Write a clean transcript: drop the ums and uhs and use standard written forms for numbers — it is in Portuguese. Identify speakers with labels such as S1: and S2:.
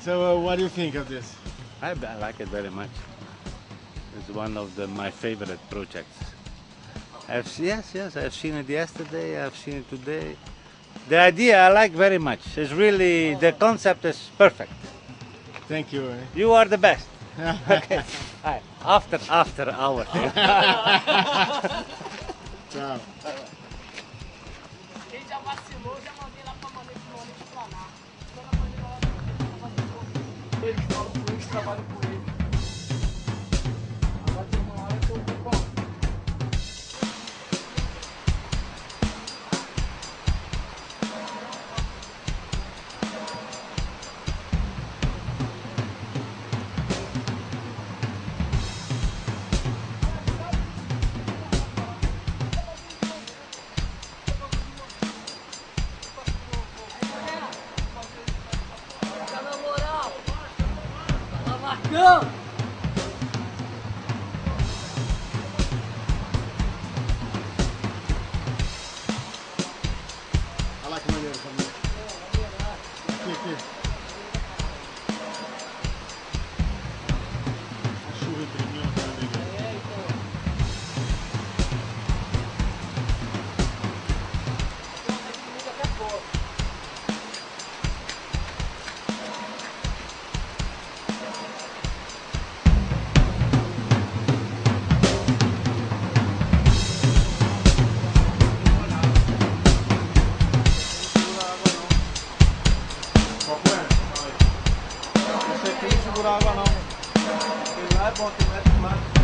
S1: So what do you think of this?
S2: I like it very much. It's one of my favorite projects. Yes, I've seen it yesterday, I've seen it today. The idea I like very much. It's really, the concept is perfect.
S1: Thank you.
S2: You are the best. Okay. Right. After our thing.
S1: Tchau.
S3: Quem já vacilou, já mandei lá pra Morrinho pra lá. Quando a Morrinho lá vacilou, eles falam com eles, trabalham com eles. Agora tem uma hora que eu vou com. Marcão!
S1: Olha lá que maneiro, família. Aqui. A chuva imprimiu na cara dele. Esse aqui não segura água não. Ele não é bom, tem metro mais.